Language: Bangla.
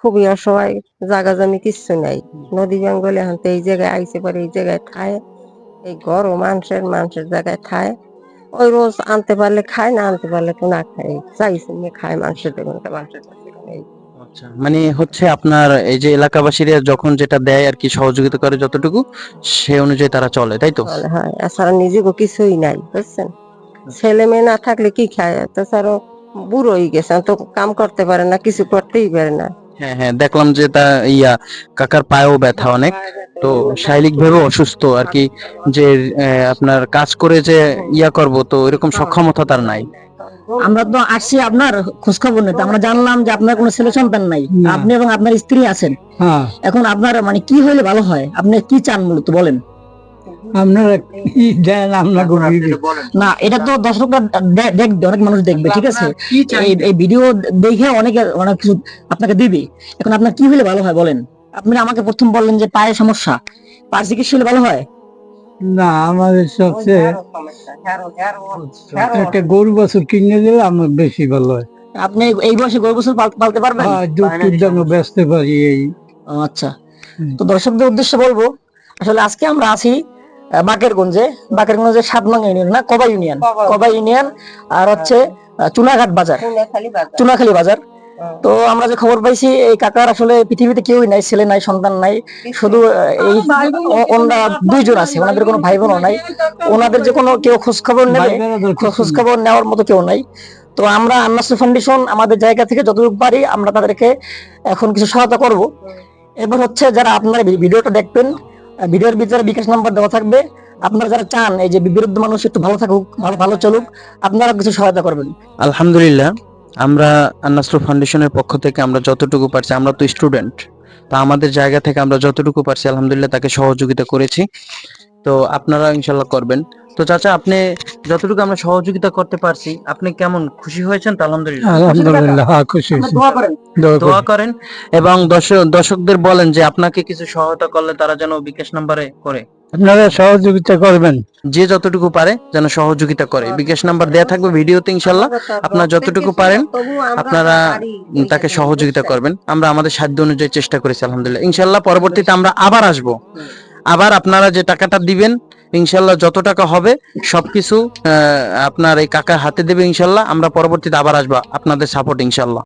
খুবই অসহায়, জায়গা জমি কিচ্ছু নাই, নদী জঙ্গলে হানতে এই জায়গায় আইসে পারে, এই জায়গায় খায়, এই গরম মানুষের জায়গায় খায়। ওই রোজ আনতে পারলে খায়, না আনতে পারলে তো না খায়, চাইছে খায় মানুষের দেখুন মানুষের কাছে এই আচ্ছা, মানে হচ্ছে আপনার এই যে এলাকাবাসীরা যখন যেটা দেয় আর কি, সহযোগিতা করে যতটুকু, সে অনুযায়ী তারা চলে, তাই তো? চলে হয়। এছাড়া নিজেকে কিছুই নাই বুঝছেন, ছেলে মেয়ে না থাকলে কি খায়, তাছাড়া বুড়ো হয়ে গেছে, তো কাম করতে পারে না, কিছু করতেই পারে না। হ্যাঁ হ্যাঁ, দেখলাম যে তা ইয়া কাকার পায়েও ব্যথা অনেক, তো শারীরিক ভাবে অসুস্থ আর কি, যে আপনার কাজ করে যে ইয়া করব, তো এরকম সক্ষমতা তার নাই। আমরা তো আসছি আপনার খোঁজ খবর নিতে, আমরা জানলাম যে আপনার কোনো ছেলে সন্তান নাই, আপনি এবং আপনার স্ত্রী আছেন। এখন আপনার মানে কি হলে ভালো হয়, আপনি কি চান মূলত বলেন? আপনারা কি দেন, আমরা না, এটা তো দর্শকরা দেখবে, অনেক মানুষ দেখবে, ঠিক আছে? এই ভিডিও দেখে অনেকে অনেক কিছু আপনাকে দিবে। এখন আপনার কি হলে ভালো হয় বলেন? আপনি আমাকে প্রথম বললেন যে পায়ের সমস্যা, পায়ের চিকিৎসা হলে ভালো হয়। না, আমাদের সবচেয়ে একটা গরু বছর কিনে দিলে আমার বেশি ভালো হয়। আপনি এই বয়সে গরু বছর পালতে পারবেন? দুধ টুধ যেন বেচতে পারি এই। আচ্ছা, তো দর্শকদের উদ্দেশ্যে বলবো, আসলে আজকে আমরা আছি বাকেরগঞ্জে, 7 নং ইউনিয়ন, না কবা ইউনিয়ন, কবা ইউনিয়ন, আর হচ্ছে চুনাঘাট বাজার, চুনাখালী বাজার। তো আমরা যে খবর পাইছি, এই কাকার আসলে পৃথিবীতে কেউই নাই, ছেলে নাই, সন্তান নাই, শুধু এই ওনারা 2 জন আছে, ওনাদের কোনো ভাই বোনও নাই, ওনাদের যে কোনো কেউ খোঁজ খবর নেবে, খোঁজ খবর নেওয়ার মতো কেউ নাই। তো আমরা আন্নাসুর ফাউন্ডেশন আমাদের জায়গা থেকে যতটুকু পারি আমরা তাদেরকে এখন কিছু সহায়তা করব। এবার হচ্ছে যারা আপনারা ভিডিওটা দেখবেন, ভিডিওর ভিতরে বিকাশ নাম্বার দেওয়া থাকবে, আপনারা যারা চান এই যে বিরুদ্ধ মানুষ একটু ভালো থাকুক, ভালো চলুক, আপনারা কিছু সহায়তা করবেন। আলহামদুলিল্লাহ, আমরা আন্নাসরুল ফাউন্ডেশনের পক্ষ থেকে আমরা যতটুকু পারছি, আমরা তো স্টুডেন্ট, তা আমাদের জায়গা থেকে আমরা যতটুকু পারছি আলহামদুলিল্লাহ তাকে সহযোগিতা করেছি। তো আপনারা ইনশাল্লাহ করবেন। তো চাচা, আপনি যতটুকু আমরা সহযোগিতা করতে পারছি, আপনি কেমন খুশি হয়েছেন? তো আলহামদুলিল্লাহ, আলহামদুলিল্লাহ, খুশি হয়েছি। দোয়া করেন এবং দর্শকদের বলেন যে আপনাকে কিছু সহায়তা করলে তারা যেন বিকাশ নাম্বারে করে, আপনারা সহযোগিতা করবেন, যে যতটুকু পারে যেন সহযোগিতা করে। বিকাশ নাম্বার দেয়া থাকবে ভিডিওতে, ইনশাল্লাহ আপনারা যতটুকু পারেন আপনারা তাকে সহযোগিতা করবেন। আমরা আমাদের সাধ্য অনুযায়ী চেষ্টা করেছি আলহামদুলিল্লাহ। ইনশাল্লাহ পরবর্তীতে আমরা আবার আসব, আবার আপনারা যে টাকাটা দিবেন ইনশাল্লাহ, যত টাকা হবে সবকিছু আপনার এই কাকার হাতে দেবে ইনশাল্লাহ। আমরা পরবর্তীতে আবার আসবো আপনাদের সাপোর্ট ইনশাল্লাহ।